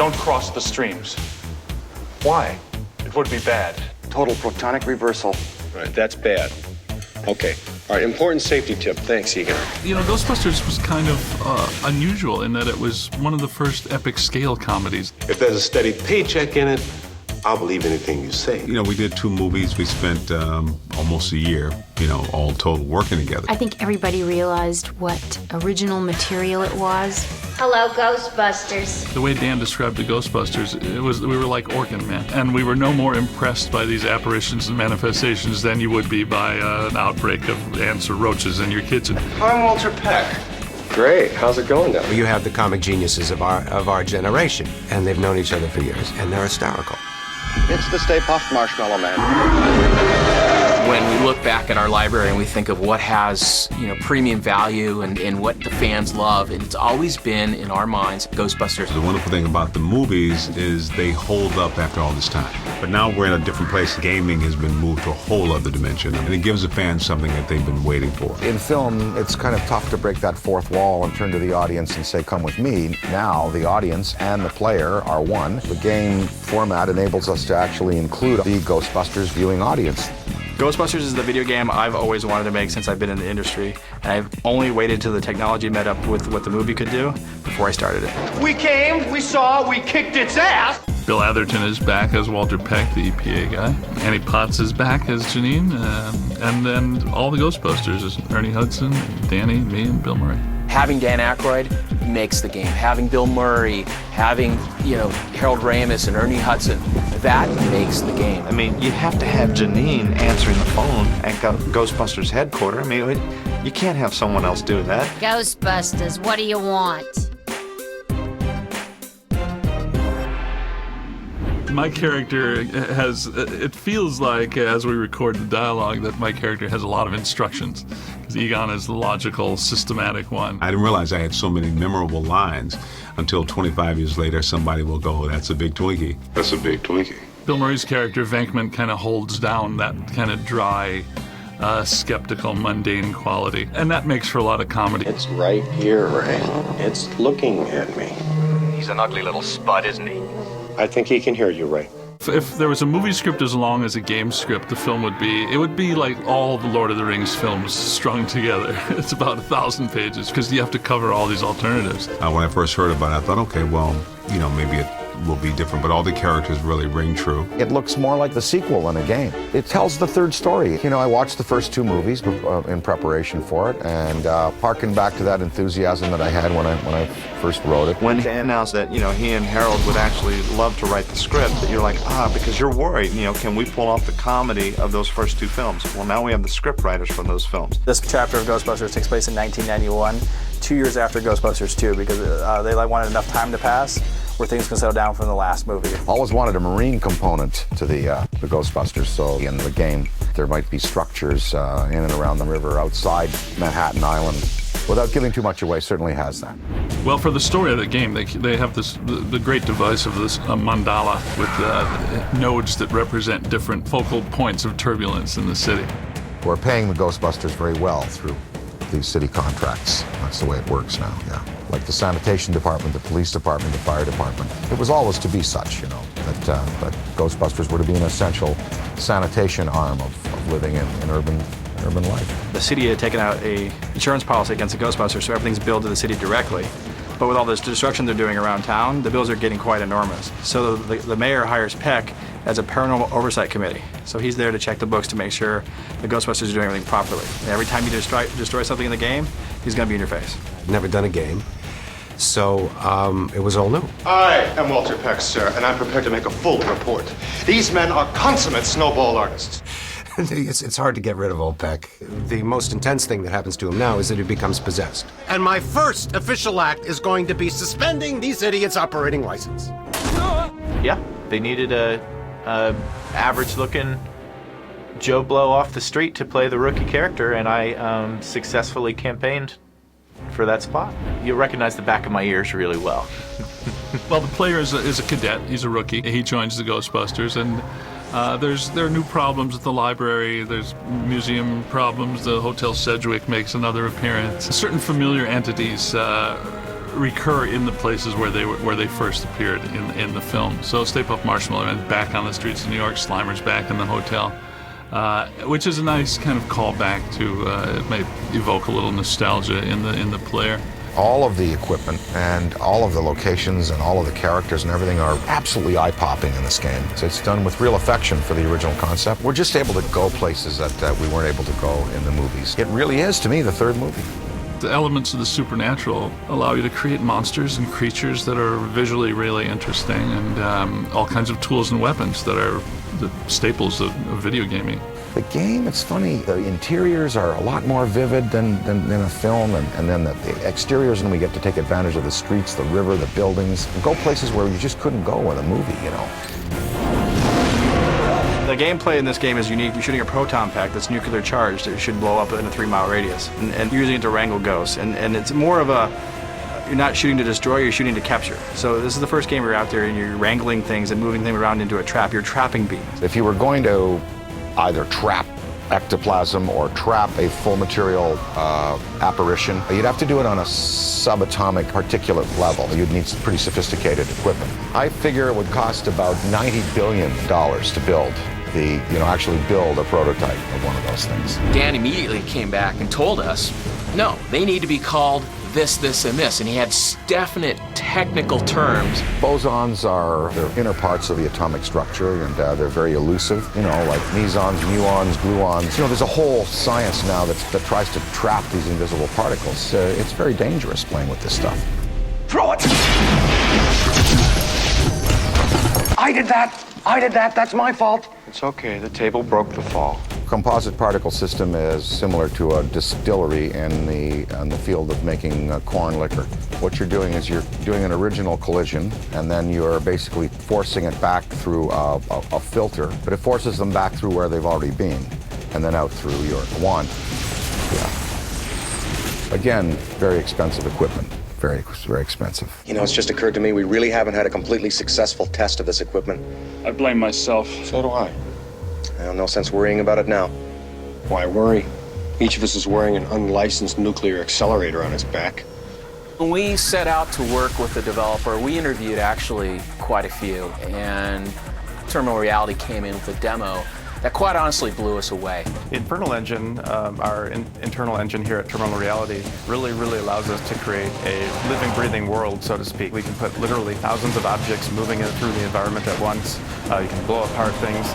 Don't cross the streams. Why? It would be bad. Total protonic reversal. Right, that's bad. Okay. All right, important safety tip. Thanks, Egon. You know, Ghostbusters was kind of unusual in that it was one of the first epic scale comedies. If there's a steady paycheck in it, I'll believe anything you say. You know, we did 2 movies. We spent almost a year, you know, all total working together. I think everybody realized what original material it was. Hello, Ghostbusters. The way Dan described the Ghostbusters, we were like Orkin Man, and we were no more impressed by these apparitions and manifestations than you would be by an outbreak of ants or roaches in your kitchen. I'm Walter Peck. Great. How's it going now? You have the comic geniuses of our generation, and they've known each other for years, and they're hysterical. It's the Stay Puft Marshmallow Man. When we look back at our library and we think of what has, you know, premium value and what the fans love, and it's always been in our minds Ghostbusters. The wonderful thing about the movies is they hold up after all this time. But now we're in a different place. Gaming has been moved to a whole other dimension, and it gives the fans something that they've been waiting for. In film, it's kind of tough to break that fourth wall and turn to the audience and say, come with me. Now, the audience and the player are one. The game format enables us to actually include the Ghostbusters viewing audience. Ghostbusters is the video game I've always wanted to make since I've been in the industry, and I've only waited till the technology met up with what the movie could do before I started it. We came, we saw, we kicked its ass! Bill Atherton is back as Walter Peck, the EPA guy. Annie Potts is back as Janine, and then all the Ghostbusters is Ernie Hudson, Danny, me, and Bill Murray. Having Dan Aykroyd makes the game. Having Bill Murray, having, you know, Harold Ramis and Ernie Hudson, that makes the game. I mean, you have to have Janine answering the phone at Ghostbusters headquarters. I mean, you can't have someone else do that. Ghostbusters, what do you want? My character has, it feels like, as we record the dialogue, that my character has a lot of instructions. Because Egon is the logical, systematic one. I didn't realize I had so many memorable lines until 25 years later, somebody will go, that's a big Twinkie. That's a big Twinkie. Bill Murray's character, Venkman, kind of holds down that kind of dry, skeptical, mundane quality. And that makes for a lot of comedy. It's right here, Ray. It's looking at me. He's an ugly little spud, isn't he? I think he can hear you, Ray. If there was a movie script as long as a game script, the film would be like all the Lord of the Rings films strung together. It's about 1,000 pages because you have to cover all these alternatives. When I first heard about it, I thought, okay, well, you know, maybe it will be different, but all the characters really ring true. It looks more like the sequel than a game. It tells the third story. You know, I watched the first 2 movies in preparation for it, and harken back to that enthusiasm that I had when I first wrote it. When he announced that, you know, he and Harold would actually love to write the script, that you're like, because you're worried, you know, can we pull off the comedy of those first 2 films? Well, now we have the script writers from those films. This chapter of Ghostbusters takes place in 1991, 2 years after Ghostbusters 2, because they wanted enough time to pass where things can settle down from the last movie. Always wanted a marine component to the Ghostbusters, so in the game there might be structures in and around the river outside Manhattan Island. Without giving too much away, certainly has that. Well, for the story of the game, they have the great device of this mandala with nodes that represent different focal points of turbulence in the city. We're paying the Ghostbusters very well through these city contracts. That's the way it works now, yeah. Like the sanitation department, the police department, the fire department. It was always to be such, you know, that Ghostbusters were to be an essential sanitation arm of living in urban life. The city had taken out a insurance policy against the Ghostbusters, so everything's billed to the city directly. But with all this destruction they're doing around town, the bills are getting quite enormous. So the mayor hires Peck as a paranormal oversight committee. So he's there to check the books to make sure the Ghostbusters are doing everything properly. And every time you destroy something in the game, he's going to be in your face. I've never done a game, so it was all new. I am Walter Peck, sir, and I'm prepared to make a full report. These men are consummate snowball artists. It's hard to get rid of old Peck. The most intense thing that happens to him now is that he becomes possessed. And my first official act is going to be suspending these idiots' operating license. Yeah, they needed a average-looking Joe Blow off the street to play the rookie character, and I successfully campaigned for that spot. You'll recognize the back of my ears really well. Well, the player is a cadet. He's a rookie. He joins the Ghostbusters, and there are new problems at the library. There's museum problems. The Hotel Sedgwick makes another appearance. Certain familiar entities recur in the places where they first appeared in the film. So Stay Puft Marshmallow is back on the streets of New York. Slimer's back in the hotel, which is a nice kind of callback to. It may evoke a little nostalgia in the player. All of the equipment and all of the locations and all of the characters and everything are absolutely eye-popping in this game. So it's done with real affection for the original concept. We're just able to go places that we weren't able to go in the movies. It really is, to me, the third movie. The elements of the supernatural allow you to create monsters and creatures that are visually really interesting, and all kinds of tools and weapons that are the staples of video gaming. The game, it's funny, the interiors are a lot more vivid than a film, and then the exteriors, and we get to take advantage of the streets, the river, the buildings, go places where you just couldn't go in a movie, you know. The gameplay in this game is unique. You're shooting a proton pack that's nuclear charged. It should blow up in a 3-mile radius, and using it to wrangle ghosts. And it's more of a, you're not shooting to destroy, you're shooting to capture. So this is the first game where you're out there and you're wrangling things and moving them around into a trap. You're trapping beams. If you were going to either trap ectoplasm or trap a full material apparition, you'd have to do it on a subatomic particulate level. You'd need some pretty sophisticated equipment. I figure it would cost about $90 billion to build actually build a prototype of one of those things. Dan immediately came back and told us, no, they need to be called this, this, and this, and he had definite technical terms. Bosons are the inner parts of the atomic structure, and they're very elusive, like mesons, muons, gluons. There's a whole science now that tries to trap these invisible particles. It's very dangerous playing with this stuff. Throw it! I did that, that's my fault. It's okay, the table broke the fall. Composite particle system is similar to a distillery in the field of making corn liquor. What you're doing is you're doing an original collision, and then you're basically forcing it back through a filter, but it forces them back through where they've already been, and then out through your wand. Yeah. Again, very expensive equipment. Very, very expensive. It's just occurred to me we really haven't had a completely successful test of this equipment. I blame myself. So do I. Well, no sense worrying about it now. Why worry? Each of us is wearing an unlicensed nuclear accelerator on his back. When we set out to work with the developer, we interviewed actually quite a few, and Terminal Reality came in with a demo that quite honestly blew us away. Infernal Engine, our internal engine here at Terminal Reality, really allows us to create a living, breathing world, so to speak. We can put literally thousands of objects moving through the environment at once. You can blow apart things.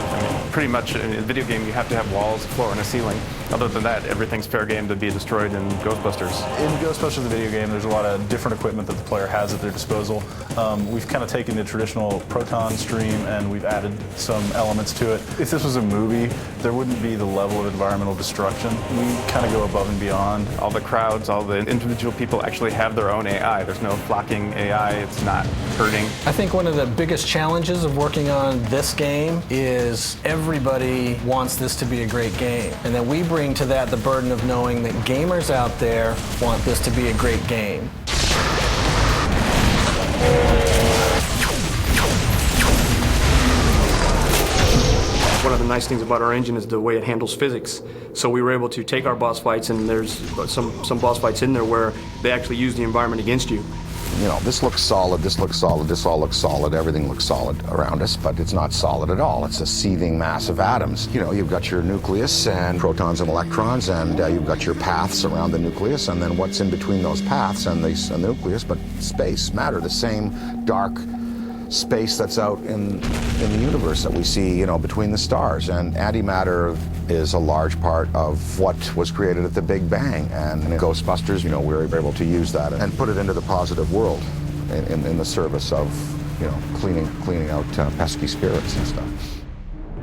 Pretty much in a video game, you have to have walls, a floor, and a ceiling. Other than that, everything's fair game to be destroyed in Ghostbusters. In Ghostbusters, the video game, there's a lot of different equipment that the player has at their disposal. We've kind of taken the traditional proton stream and we've added some elements to it. If this was a movie, there wouldn't be the level of environmental destruction. We kind of go above and beyond. All the crowds, all the individual people actually have their own AI. There's no flocking AI. It's not hurting. I think one of the biggest challenges of working on this game is everybody wants this to be a great game. And then we bring to that the burden of knowing that gamers out there want this to be a great game. One of the nice things about our engine is the way it handles physics. So we were able to take our boss fights, and there's some boss fights in there where they actually use the environment against you. This looks solid, this looks solid, this all looks solid, everything looks solid around us, but it's not solid at all. It's a seething mass of atoms. You've got your nucleus and protons and electrons, and you've got your paths around the nucleus, and then what's in between those paths and the nucleus, but space, matter, the same dark space that's out in the universe that we see, between the stars. And antimatter is a large part of what was created at the Big Bang. And in Ghostbusters, we were able to use that and put it into the positive world in the service of, cleaning out pesky spirits and stuff.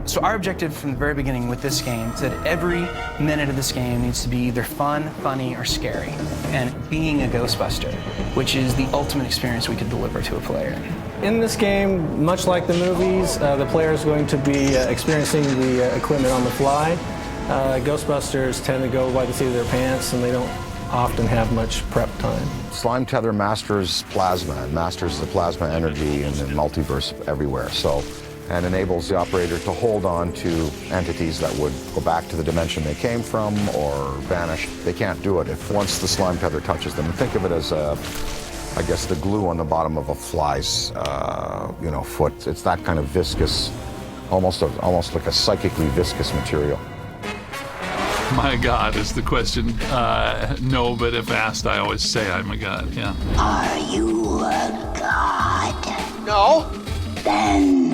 So our objective from the very beginning with this game is that every minute of this game needs to be either fun, funny, or scary. And being a Ghostbuster, which is the ultimate experience we could deliver to a player. In this game, much like the movies, the player is going to be experiencing the equipment on the fly. Ghostbusters tend to go by the seat of their pants, and they don't often have much prep time. Slime Tether masters plasma, and masters the plasma energy in the multiverse everywhere. And enables the operator to hold on to entities that would go back to the dimension they came from or vanish. They can't do it if once the slime tether touches them. Think of it as I guess, the glue on the bottom of a fly's, foot. It's that kind of viscous, almost like a psychically viscous material. My God is the question. No, but if asked, I always say I'm a god, yeah. Are you a god? No. Then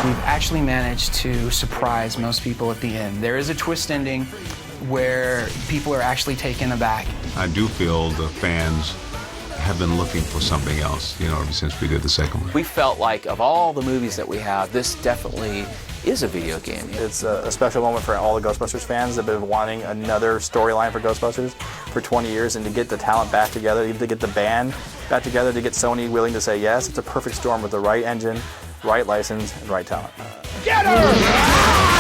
we've actually managed to surprise most people at the end. There is a twist ending where people are actually taken aback. I do feel the fans have been looking for something else, ever since we did the second one. We felt like of all the movies that we have, this definitely is a video game. It's a special moment for all the Ghostbusters fans that have been wanting another storyline for Ghostbusters for 20 years, and to get the talent back together, to get the band back together, to get Sony willing to say yes. It's a perfect storm with the right engine, right license, and right talent. Get her!